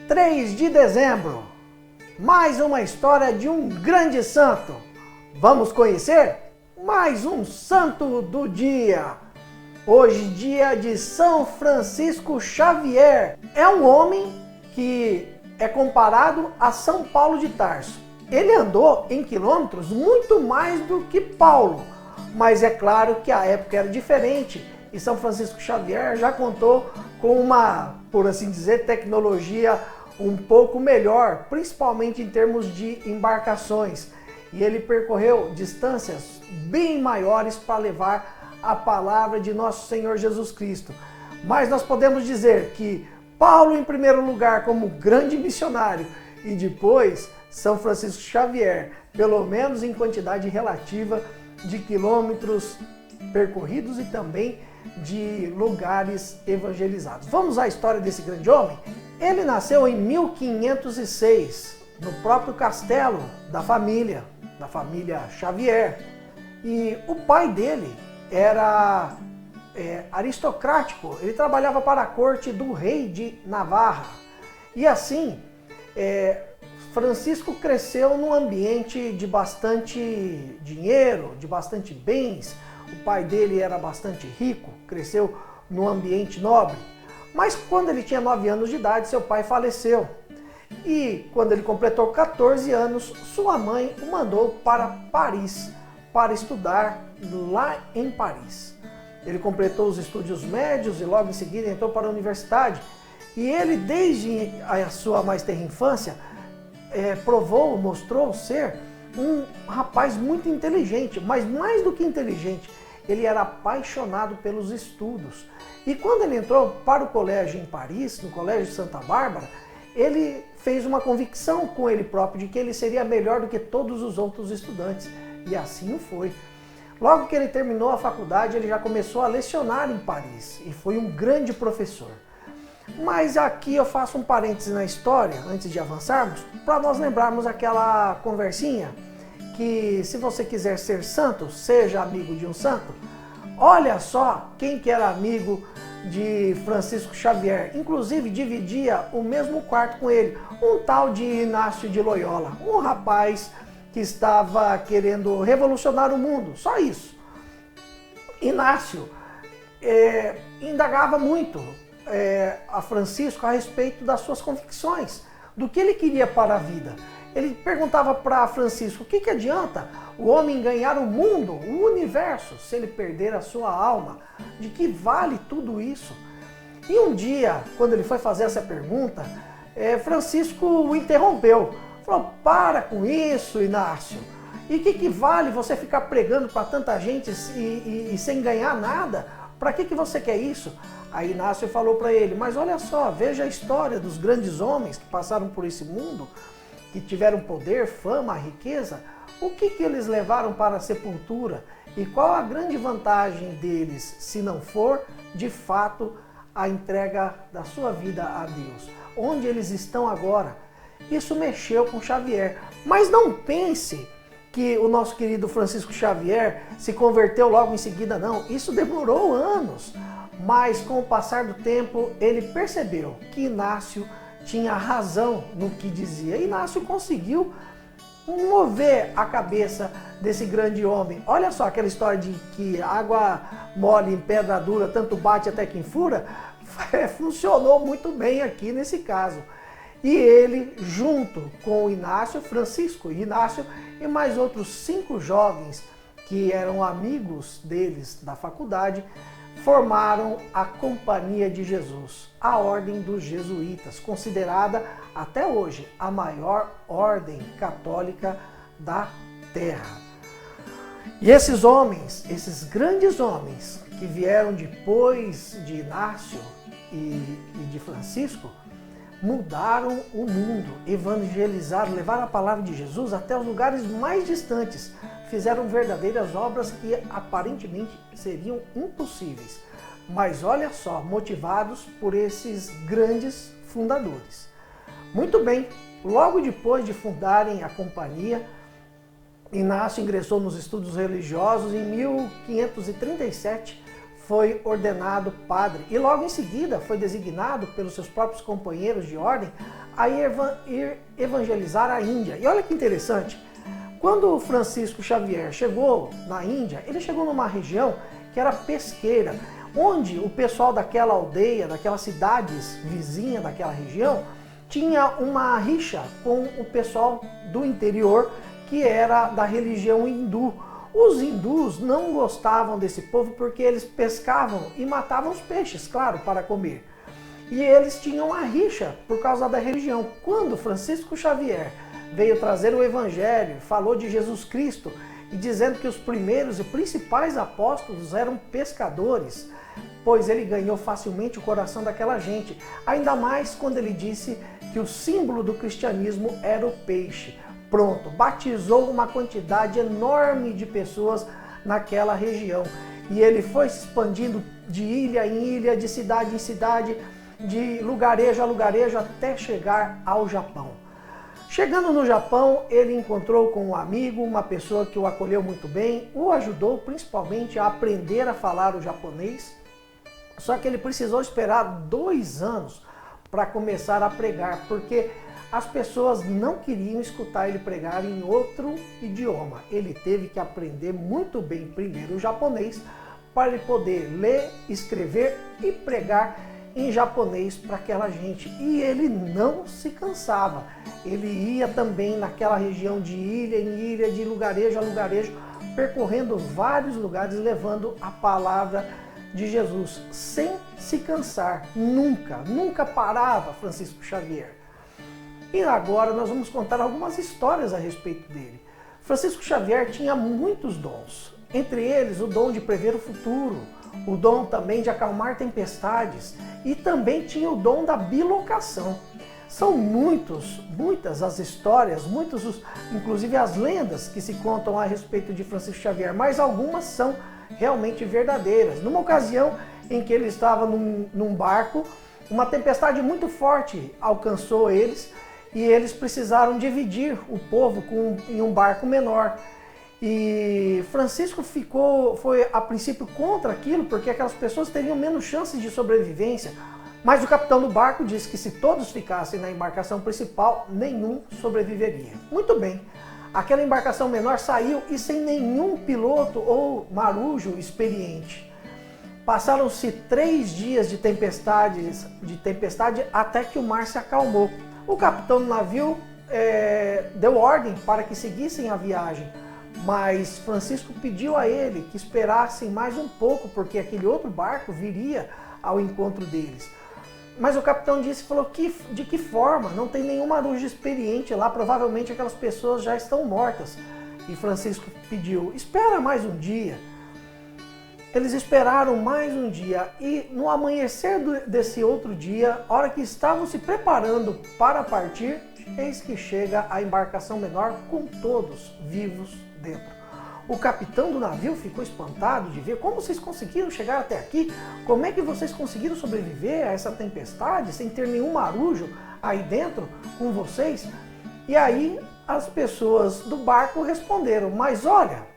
3 de dezembro, mais uma história de um grande santo. Vamos conhecer mais um santo do dia. Hoje, dia de São Francisco Xavier. É um homem que é comparado a São Paulo de Tarso. Ele andou em quilômetros muito mais do que Paulo, mas é claro que a época era diferente e São Francisco Xavier já contou com uma, por assim dizer, tecnologia um pouco melhor, principalmente em termos de embarcações. E ele percorreu distâncias bem maiores para levar a palavra de nosso Senhor Jesus Cristo. Mas nós podemos dizer que Paulo em primeiro lugar como grande missionário e depois São Francisco Xavier, pelo menos em quantidade relativa de quilômetros percorridos e também de lugares evangelizados. Vamos à história desse grande homem? Ele nasceu em 1506, no próprio castelo da família Xavier. E o pai dele era aristocrático, ele trabalhava para a corte do rei de Navarra. E assim, Francisco cresceu num ambiente de bastante dinheiro, de bastante bens. O pai dele era bastante rico, cresceu num ambiente nobre. Mas quando ele tinha 9 anos de idade, seu pai faleceu. E quando ele completou 14 anos, sua mãe o mandou para Paris, para estudar lá em Paris. Ele completou os estudos médios e logo em seguida entrou para a universidade. E ele, desde a sua mais tenra infância, mostrou ser um rapaz muito inteligente, mas mais do que inteligente, ele era apaixonado pelos estudos. E quando ele entrou para o colégio em Paris, no Colégio de Santa Bárbara, ele fez uma convicção com ele próprio de que ele seria melhor do que todos os outros estudantes. E assim o foi. Logo que ele terminou a faculdade, ele já começou a lecionar em Paris e foi um grande professor. Mas aqui eu faço um parêntese na história, antes de avançarmos, para nós lembrarmos aquela conversinha que se você quiser ser santo, seja amigo de um santo. Olha só quem que era amigo de Francisco Xavier, inclusive dividia o mesmo quarto com ele, um tal de Inácio de Loyola, um rapaz que estava querendo revolucionar o mundo, só isso. Inácio indagava muito a Francisco a respeito das suas convicções, do que ele queria para a vida. Ele perguntava para Francisco, o que adianta o homem ganhar o mundo, o universo, se ele perder a sua alma? De que vale tudo isso? E um dia, quando ele foi fazer essa pergunta, Francisco o interrompeu. Falou, para com isso, Inácio. E que vale você ficar pregando para tanta gente e sem ganhar nada? Para que você quer isso? Aí Inácio falou para ele, mas olha só, veja a história dos grandes homens que passaram por esse mundo, que tiveram poder, fama, riqueza. O que eles levaram para a sepultura? E qual a grande vantagem deles, se não for, de fato, a entrega da sua vida a Deus? Onde eles estão agora? Isso mexeu com Xavier. Mas não pense que o nosso querido Francisco Xavier se converteu logo em seguida, não. Isso demorou anos. Mas com o passar do tempo, ele percebeu que Inácio tinha razão no que dizia. Inácio conseguiu mover a cabeça desse grande homem. Olha só aquela história de que água mole em pedra dura, tanto bate até que enfura, funcionou muito bem aqui nesse caso. E ele, junto com o Inácio, Francisco e Inácio, e mais outros 5 jovens que eram amigos deles da faculdade, formaram a Companhia de Jesus, a Ordem dos Jesuítas, considerada até hoje a maior ordem católica da Terra. E esses homens, esses grandes homens que vieram depois de Inácio e de Francisco, mudaram o mundo, evangelizaram, levaram a palavra de Jesus até os lugares mais distantes, fizeram verdadeiras obras que aparentemente seriam impossíveis. Mas olha só, motivados por esses grandes fundadores. Muito bem, logo depois de fundarem a companhia, Inácio ingressou nos estudos religiosos. Em 1537 foi ordenado padre e logo em seguida foi designado pelos seus próprios companheiros de ordem a ir evangelizar a Índia. E olha que interessante, quando Francisco Xavier chegou na Índia, ele chegou numa região que era pesqueira, onde o pessoal daquela aldeia, daquelas cidades vizinhas daquela região, tinha uma rixa com o pessoal do interior que era da religião hindu. Os hindus não gostavam desse povo porque eles pescavam e matavam os peixes, claro, para comer. E eles tinham a rixa por causa da religião. Quando Francisco Xavier veio trazer o evangelho, falou de Jesus Cristo e dizendo que os primeiros e principais apóstolos eram pescadores, pois ele ganhou facilmente o coração daquela gente. Ainda mais quando ele disse que o símbolo do cristianismo era o peixe. Pronto, batizou uma quantidade enorme de pessoas naquela região. E ele foi se expandindo de ilha em ilha, de cidade em cidade, de lugarejo a lugarejo, até chegar ao Japão. Chegando no Japão, ele encontrou com um amigo, uma pessoa que o acolheu muito bem, o ajudou principalmente a aprender a falar o japonês. Só que ele precisou esperar 2 anos para começar a pregar, porque as pessoas não queriam escutar ele pregar em outro idioma. Ele teve que aprender muito bem primeiro o japonês para ele poder ler, escrever e pregar em japonês para aquela gente. E ele não se cansava. Ele ia também naquela região de ilha em ilha, de lugarejo a lugarejo, percorrendo vários lugares, levando a palavra de Jesus, sem se cansar. Nunca parava Francisco Xavier. E agora nós vamos contar algumas histórias a respeito dele. Francisco Xavier tinha muitos dons, entre eles o dom de prever o futuro, o dom também de acalmar tempestades e também tinha o dom da bilocação. São muitas as histórias, inclusive as lendas que se contam a respeito de Francisco Xavier, mas algumas são realmente verdadeiras. Numa ocasião em que ele estava num barco, uma tempestade muito forte alcançou eles e eles precisaram dividir o povo em um barco menor. E Francisco foi a princípio contra aquilo, porque aquelas pessoas teriam menos chances de sobrevivência. Mas o capitão do barco disse que se todos ficassem na embarcação principal, nenhum sobreviveria. Muito bem, aquela embarcação menor saiu e sem nenhum piloto ou marujo experiente. Passaram-se 3 dias de tempestade até que o mar se acalmou. O capitão do navio deu ordem para que seguissem a viagem, mas Francisco pediu a ele que esperassem mais um pouco, porque aquele outro barco viria ao encontro deles. Mas o capitão falou de que forma? Não tem nenhum marujo experiente lá, provavelmente aquelas pessoas já estão mortas. E Francisco pediu, espera mais um dia. Eles esperaram mais um dia e no amanhecer desse outro dia, a hora que estavam se preparando para partir, eis que chega a embarcação menor com todos vivos dentro. O capitão do navio ficou espantado de ver como vocês conseguiram chegar até aqui, como é que vocês conseguiram sobreviver a essa tempestade sem ter nenhum marujo aí dentro com vocês. E aí as pessoas do barco responderam, mas olha,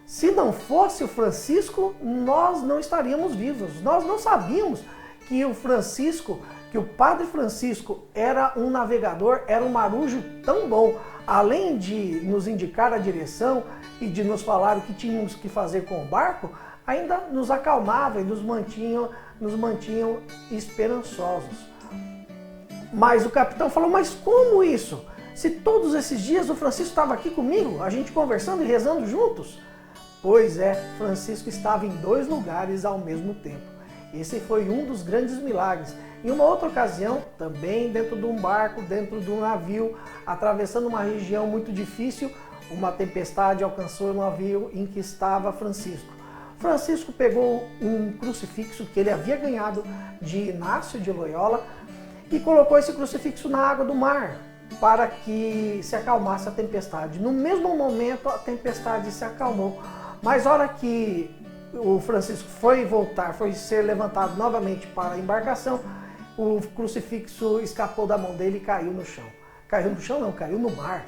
se não fosse o Francisco, nós não estaríamos vivos. Nós não sabíamos que o Padre Francisco era um navegador, era um marujo tão bom. Além de nos indicar a direção e de nos falar o que tínhamos que fazer com o barco, ainda nos acalmava e nos mantinham esperançosos. Mas o capitão falou, mas como isso? Se todos esses dias o Francisco estava aqui comigo, a gente conversando e rezando juntos? Pois é, Francisco estava em 2 lugares ao mesmo tempo. Esse foi um dos grandes milagres. Em uma outra ocasião, também dentro de um barco, dentro de um navio, atravessando uma região muito difícil, uma tempestade alcançou o navio em que estava Francisco. Francisco pegou um crucifixo que ele havia ganhado de Inácio de Loyola e colocou esse crucifixo na água do mar para que se acalmasse a tempestade. No mesmo momento, a tempestade se acalmou. Mas a hora que o Francisco foi ser levantado novamente para a embarcação, o crucifixo escapou da mão dele e caiu no chão. Caiu no chão não, caiu no mar.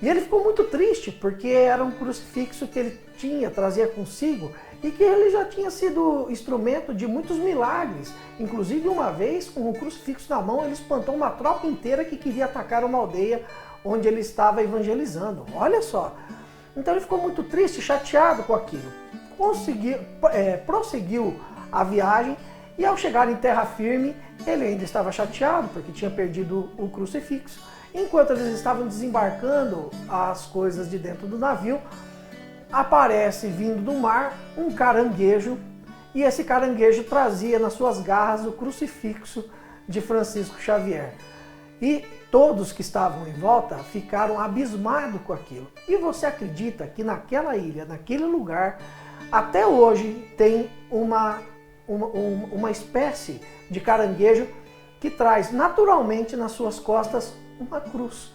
E ele ficou muito triste, porque era um crucifixo que ele trazia consigo, e que ele já tinha sido instrumento de muitos milagres. Inclusive, uma vez, com o crucifixo na mão, ele espantou uma tropa inteira que queria atacar uma aldeia onde ele estava evangelizando. Olha só. Então ele ficou muito triste, chateado com aquilo. Prosseguiu a viagem e, ao chegar em terra firme, ele ainda estava chateado porque tinha perdido o crucifixo. Enquanto eles estavam desembarcando as coisas de dentro do navio, aparece vindo do mar um caranguejo, e esse caranguejo trazia nas suas garras o crucifixo de Francisco Xavier. E todos que estavam em volta ficaram abismados com aquilo. E você acredita que naquela ilha, naquele lugar, até hoje tem uma espécie de caranguejo que traz naturalmente nas suas costas uma cruz,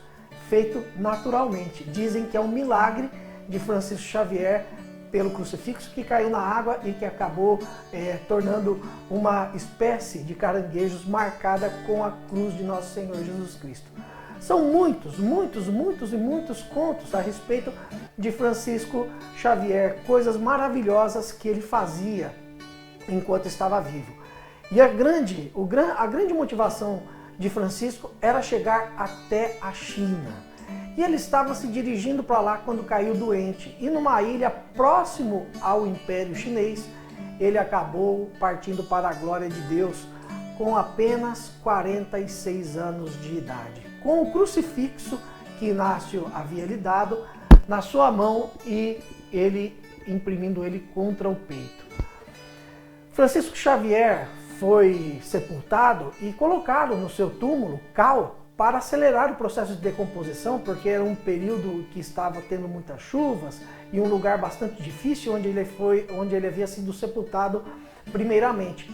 feito naturalmente. Dizem que é um milagre de Francisco Xavier pelo crucifixo que caiu na água e que acabou tornando uma espécie de caranguejos marcada com a cruz de Nosso Senhor Jesus Cristo. São muitos contos a respeito de Francisco Xavier, coisas maravilhosas que ele fazia enquanto estava vivo. E a grande motivação de Francisco era chegar até a China. E ele estava se dirigindo para lá quando caiu doente. E numa ilha próximo ao Império Chinês, ele acabou partindo para a glória de Deus com apenas 46 anos de idade, com o crucifixo que Inácio havia lhe dado na sua mão e ele imprimindo ele contra o peito. Francisco Xavier foi sepultado e colocado no seu túmulo cal para acelerar o processo de decomposição, porque era um período que estava tendo muitas chuvas e um lugar bastante difícil onde ele havia sido sepultado primeiramente.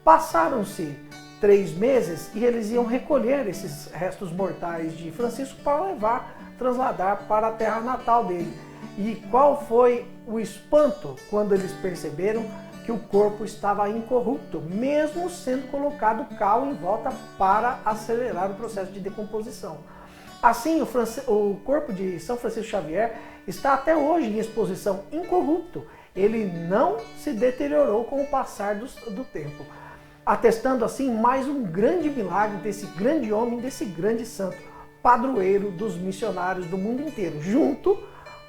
Passaram-se 3 meses e eles iam recolher esses restos mortais de Francisco para trasladar para a terra natal dele. E qual foi o espanto quando eles perceberam que o corpo estava incorrupto, mesmo sendo colocado cal em volta para acelerar o processo de decomposição. Assim, o corpo de São Francisco Xavier está até hoje em exposição incorrupto. Ele não se deteriorou com o passar do tempo, atestando assim mais um grande milagre desse grande homem, desse grande santo, padroeiro dos missionários do mundo inteiro, junto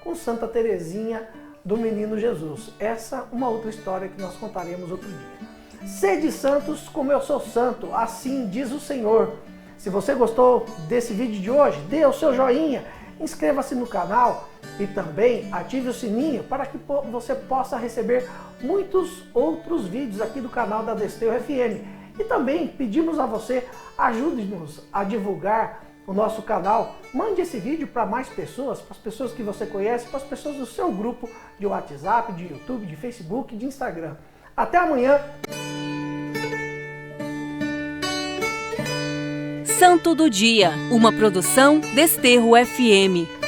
com Santa Teresinha do Menino Jesus. Essa é uma outra história que nós contaremos outro dia. Sede santos como eu sou santo, assim diz o Senhor. Se você gostou desse vídeo de hoje, dê o seu joinha, inscreva-se no canal e também ative o sininho para que você possa receber muitos outros vídeos aqui do canal da Desterro FM. E também pedimos a você, ajude-nos a divulgar o nosso canal, mande esse vídeo para mais pessoas, para as pessoas que você conhece, para as pessoas do seu grupo de WhatsApp, de YouTube, de Facebook, de Instagram. Até amanhã! Santo do Dia, uma produção Desterro FM.